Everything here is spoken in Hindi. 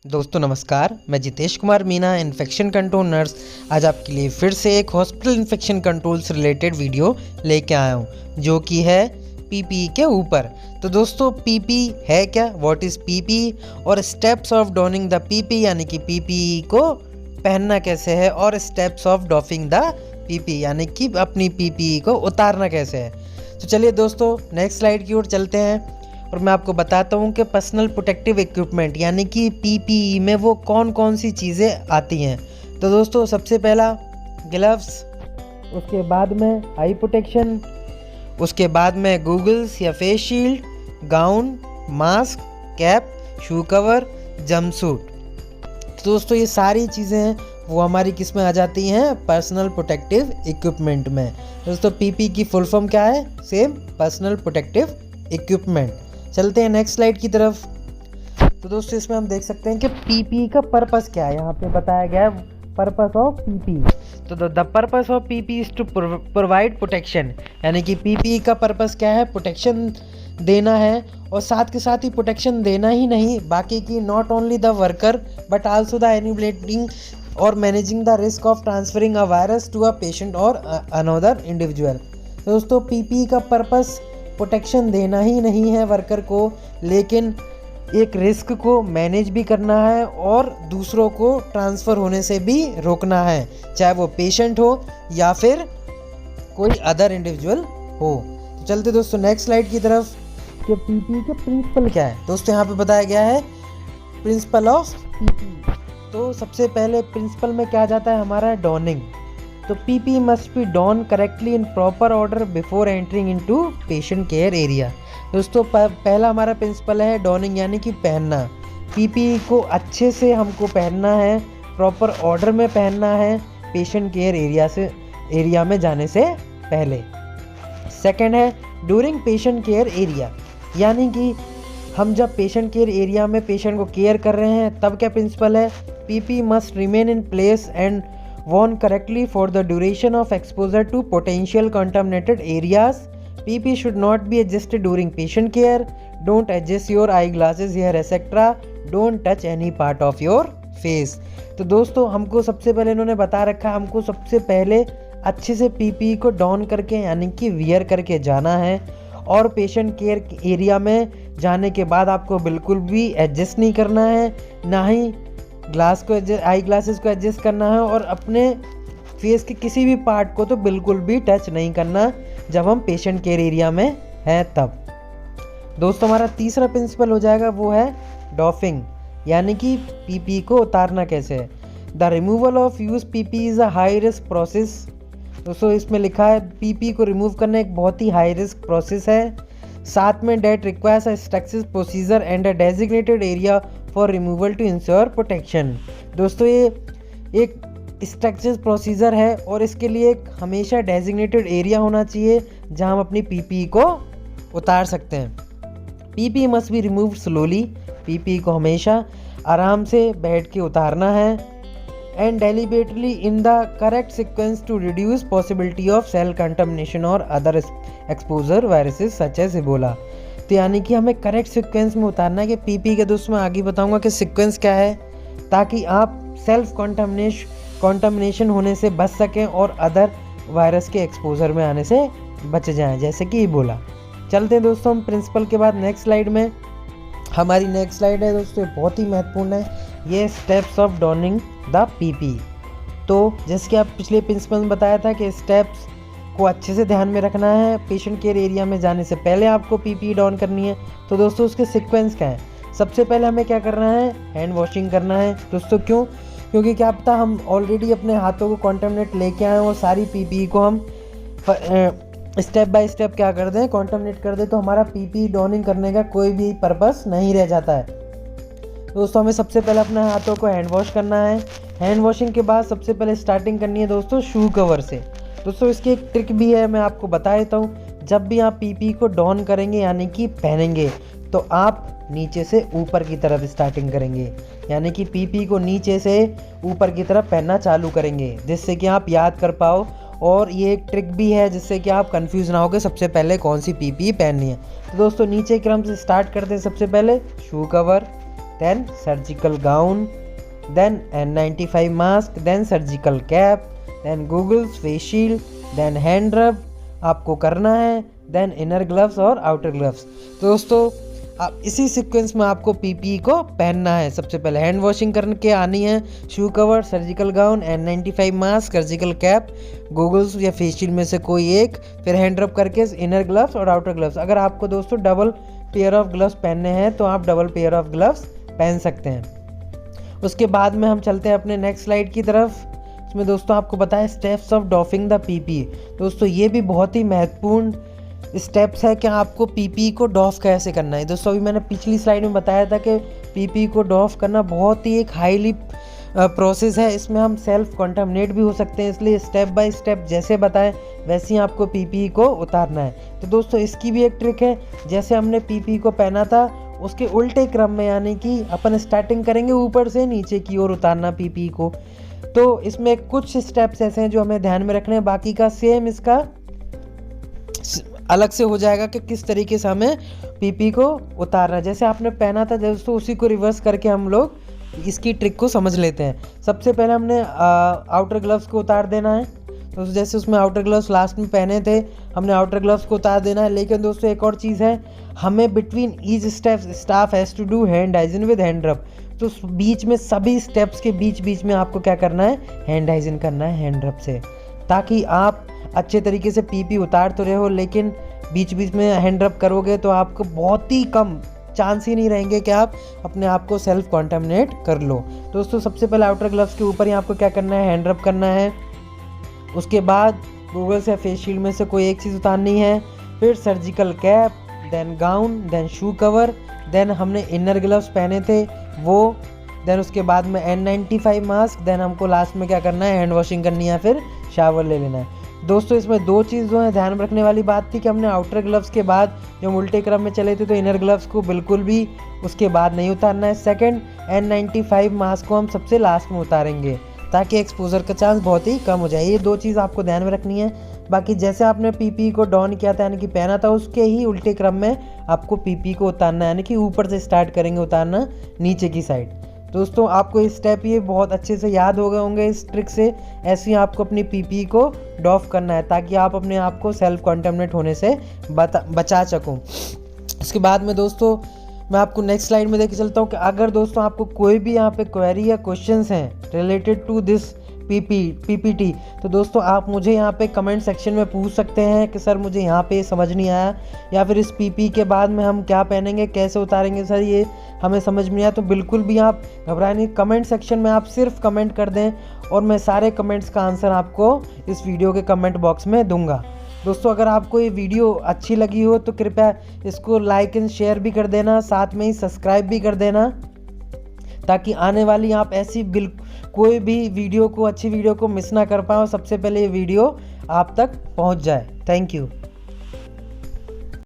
दोस्तों नमस्कार, मैं Jitesh Kumar Meena infection control nurse आज आपके लिए फिर से एक हॉस्पिटल इन्फेक्शन कंट्रोल से रिलेटेड वीडियो लेके आया हूँ जो कि है पीपीई के ऊपर। तो दोस्तों पीपीई है क्या, व्हाट इज़ पीपीई और steps of dawning the PPE यानी कि पीपीई को पहनना कैसे है और steps of doffing the PPE यानी कि अपनी पीपीई को उतारना कैसे है। तो चलिए दोस्तों नेक्स्ट स्लाइड की ओर चलते हैं और मैं आपको बताता हूँ कि पर्सनल प्रोटेक्टिव इक्विपमेंट यानी कि पीपीई में वो कौन कौन सी चीज़ें आती हैं। तो दोस्तों सबसे पहला ग्लव्स, उसके बाद में आई प्रोटेक्शन, उसके बाद में गूगल्स या face shield, gown, mask, cap, shoe cover, jumpsuit. तो दोस्तों ये सारी चीज़ें हैं वो हमारी किस में आ जाती हैं, पर्सनल प्रोटेक्टिव इक्विपमेंट में। दोस्तों पीपीई की फुल फॉर्म क्या है, सेम पर्सनल प्रोटेक्टिव इक्विपमेंट। चलते हैं नेक्स्ट स्लाइड की तरफ। तो दोस्तों इसमें हम देख सकते हैं कि पीपीई का पर्पस क्या है। यहाँ पे बताया गया है पर्पस ऑफ पीपीई। तो the purpose of PPE is to provide protection यानी कि पीपीई का पर्पस क्या है, प्रोटेक्शन देना है। और साथ के साथ ही प्रोटेक्शन देना ही नहीं, बाकी की not only the worker but also the eliminating और managing the risk of transferring a virus to a patient और अनदर इंडिविजुअल। दोस्तों पीपीई का पर्पस प्रोटेक्शन देना ही नहीं है वर्कर को, लेकिन एक रिस्क को मैनेज भी करना है और दूसरों को ट्रांसफ़र होने से भी रोकना है, चाहे वो पेशेंट हो या फिर कोई अदर इंडिविजुअल हो। तो चलते दोस्तों नेक्स्ट स्लाइड की तरफ कि पीपीई का प्रिंसिपल क्या है। दोस्तों यहाँ पे बताया गया है प्रिंसिपल ऑफ पीपीई। तो सबसे पहले प्रिंसिपल में क्या जाता है हमारा, डॉनिंग। तो PPE must be don correctly in proper order before entering into patient care area. दोस्तों पहला हमारा प्रिंसिपल है डॉनिंग यानी कि पहनना। पीपीई को अच्छे से हमको पहनना है, प्रॉपर ऑर्डर में पहनना है पेशेंट केयर एरिया में जाने से पहले। सेकंड है ड्यूरिंग पेशेंट केयर एरिया, यानी कि हम जब पेशेंट केयर एरिया में पेशेंट को केयर कर रहे हैं तब क्या प्रिंसिपल है, PPE must remain in place and worn correctly for the duration of exposure to potential contaminated areas. PP should not be adjusted during patient care. Don't adjust your eyeglasses, hair etc. Don't touch any part of your face. तो दोस्तों हमको सबसे पहले इन्होंने बता रखा है, हमको सबसे पहले अच्छे से पीपीई को डॉन करके यानी कि वियर करके जाना है और पेशेंट केयर एरिया में जाने के बाद आपको बिल्कुल भी एडजस्ट नहीं करना है, ना ही आई ग्लासेस को एडजस्ट करना है और अपने फेस के किसी भी पार्ट को तो बिल्कुल भी टच नहीं करना जब हम पेशेंट केयर एरिया में हैं तब। दोस्तों हमारा तीसरा प्रिंसिपल हो जाएगा वो है डॉफिंग यानी कि पीपीई को उतारना कैसे है। The removal of use PPE is a high risk process. दोस्तों इसमें लिखा है पीपीई को रिमूव करना एक बहुत ही हाई रिस्क प्रोसेस है, साथ में that requires a structured procedure and a designated area for removal to ensure protection. दोस्तों ये एक स्ट्रक्चर्ड प्रोसीजर है और इसके लिए एक हमेशा डेजिग्नेटेड एरिया होना चाहिए जहां हम अपनी पीपीई को उतार सकते हैं। PPE must be removed slowly, PPE को हमेशा आराम से बैठ के उतारना है and deliberately in the correct sequence to reduce possibility of self contamination और other exposure viruses such as Ebola. तो यानी कि हमें करेक्ट सीक्वेंस में उतारना है कि पीपीई के दोस्तों मैं आगे बताऊंगा कि सीक्वेंस क्या है ताकि आप सेल्फ कॉन्टामिनेशन होने से बच सकें और अदर वायरस के एक्सपोजर में आने से बच जाएं जैसे कि इबोला। चलते हैं दोस्तों हम प्रिंसिपल के बाद नेक्स्ट स्लाइड में। हमारी नेक्स्ट स्लाइड है दोस्तों बहुत ही महत्वपूर्ण है, ये steps of dawning the PPE. तो जैसे कि आप पिछले प्रिंसिपल में बताया था कि स्टेप्स को अच्छे से ध्यान में रखना है, पेशेंट केयर एरिया में जाने से पहले आपको पीपीई डॉन करनी है। तो दोस्तों उसके सीक्वेंस क्या है, सबसे पहले हमें क्या करना है, हैंड वॉशिंग करना है। दोस्तों क्यों, क्योंकि क्या पता हम ऑलरेडी अपने हाथों को कॉन्टामिनेट लेके आए और सारी पीपीई को हम स्टेप बाय स्टेप क्या कर दें, कॉन्टामिनेट कर दें, तो हमारा पीपीई डॉनिंग करने का कोई भी पर्पस नहीं रह जाता है। दोस्तों हमें सबसे पहले अपने हाथों को हैंड वॉश करना है। हैंड वॉशिंग के बाद सबसे पहले स्टार्टिंग करनी है दोस्तों शू कवर से। दोस्तों इसकी एक ट्रिक भी है, मैं आपको बता देता हूँ। जब भी आप पीपीई को डॉन करेंगे यानी कि पहनेंगे तो आप नीचे से ऊपर की तरफ स्टार्टिंग करेंगे, यानी कि पीपीई को नीचे से ऊपर की तरफ पहनना चालू करेंगे जिससे कि आप याद कर पाओ। और ये एक ट्रिक भी है जिससे कि आप कंफ्यूज ना हो कि सबसे पहले कौन सी पीपीई पहननी है। तो दोस्तों नीचे क्रम से स्टार्ट करते हैं, सबसे पहले shoe cover, then surgical gown, then N95 mask, then surgical cap, then goggles, face shield, then hand rub आपको करना है, देन इनर ग्लव्स और आउटर ग्लव्स। तो दोस्तों आप इसी सीक्वेंस में आपको पीपीई को पहनना है। सबसे पहले हैंड वॉशिंग करके आनी है, shoe cover, surgical gown, N95 mask, surgical cap, goggles या फेस शील्ड में से कोई एक, फिर हैंड रब करके इनर ग्लव्स और आउटर ग्लव्स। अगर आपको दोस्तों डबल पेयर ऑफ ग्लव्स पहनने हैं तो आप डबल पेयर ऑफ ग्लव्स पहन सकते हैं। उसके बाद में हम चलते हैं अपने नेक्स्ट स्लाइड की तरफ। इसमें दोस्तों आपको बताया steps of doffing the PPE. दोस्तों ये भी बहुत ही महत्वपूर्ण स्टेप्स है कि आपको पीपीई को डॉफ कैसे करना है। दोस्तों अभी मैंने पिछली स्लाइड में बताया था कि पीपीई को डॉफ करना बहुत ही एक हाईली प्रोसेस है। इसमें हम सेल्फ कंटामिनेट भी हो सकते हैं, इसलिए स्टेप बाय स्टेप जैसे बताएं वैसे ही आपको पीपीई को उतारना है। तो दोस्तों इसकी भी एक ट्रिक है, जैसे हमने पीपीई को पहना था उसके उल्टे क्रम में, यानी कि अपन स्टार्टिंग करेंगे ऊपर से नीचे की ओर उतारना पीपीई को। तो इसमें कुछ स्टेप्स ऐसे हैं जो हमें ध्यान में रखने हैं, बाकी का सेम इसका अलग से हो जाएगा कि किस तरीके से हमें पीपी को उतारना है। जैसे आपने पहना था दोस्तों उसी को रिवर्स करके हम लोग इसकी ट्रिक को समझ लेते हैं। सबसे पहले हमने आउटर ग्लव्स को उतार देना है। तो जैसे उसमें आउटर ग्लव्स लास्ट में पहने थे, हमने आउटर ग्लव्स को उतार देना है। लेकिन दोस्तों एक और चीज़ है, हमें between each step staff has to do hand hygiene with hand rub. तो बीच में सभी स्टेप्स के बीच में आपको क्या करना है, हैंड हाइजीन करना है हैंड रब से, ताकि आप अच्छे तरीके से पीपी उतार तो रहे हो लेकिन बीच में हैंड रब करोगे तो आपको बहुत ही कम चांस ही नहीं रहेंगे कि आप अपने आप को सेल्फ कॉन्टामिनेट कर लो। दोस्तों सबसे पहले आउटर ग्लव्स के ऊपर ही आपको क्या करना है, हैंड रब करना है। उसके बाद गूगल्स या फेस शील्ड में से कोई एक चीज़ उतारनी है, फिर surgical cap, then gown, then shoe cover, then हमने इनर ग्लव्स पहने थे वो, देन उसके बाद में N95 मास्क, देन हमको लास्ट में क्या करना है, हैंड वॉशिंग करनी है, फिर शावर ले लेना है। दोस्तों इसमें दो चीज़ जो है ध्यान रखने वाली बात थी कि हमने आउटर ग्लव्स के बाद जब हम उल्टे क्रम में चले थे तो इनर ग्लव्स को बिल्कुल भी उसके बाद नहीं उतारना है। सेकंड, N95 मास्क को हम सबसे लास्ट में उतारेंगे ताकि एक्सपोजर का चांस बहुत ही कम हो जाए। ये दो चीज़ आपको ध्यान में रखनी है। बाकी जैसे आपने पीपी को डॉन किया था यानी कि पहना था, उसके ही उल्टे क्रम में आपको पीपी को उतारना है, यानी कि ऊपर से स्टार्ट करेंगे उतारना नीचे की साइड। दोस्तों आपको ये स्टेप ये बहुत अच्छे से याद हो गए होंगे इस ट्रिक से। ऐसे ही आपको अपनी पीपी को डॉफ करना है ताकि आप अपने आप को सेल्फ कॉन्टामिनेट होने से बचा सकूं। इसके बाद में दोस्तों मैं आपको नेक्स्ट स्लाइड में देके चलता हूँ कि अगर दोस्तों आपको कोई भी यहाँ पे क्वेरी या क्वेश्चंस हैं रिलेटेड टू दिस पीपीटी तो दोस्तों आप मुझे यहाँ पे कमेंट सेक्शन में पूछ सकते हैं कि सर मुझे यहाँ पे समझ नहीं आया, या फिर इस पीपी के बाद में हम क्या पहनेंगे, कैसे उतारेंगे सर, ये हमें समझ में नहीं आया। तो बिल्कुल भी आप घबराएं नहीं, कमेंट सेक्शन में आप सिर्फ कमेंट कर दें और मैं सारे कमेंट्स का आंसर आपको इस वीडियो के कमेंट बॉक्स में दूंगा। दोस्तों अगर आपको ये वीडियो अच्छी लगी हो तो कृपया इसको लाइक एंड शेयर भी कर देना, साथ में ही सब्सक्राइब भी कर देना ताकि आने वाली आप ऐसी कोई भी अच्छी वीडियो को मिस ना कर पाओ, सबसे पहले ये वीडियो आप तक पहुंच जाए। Thank you.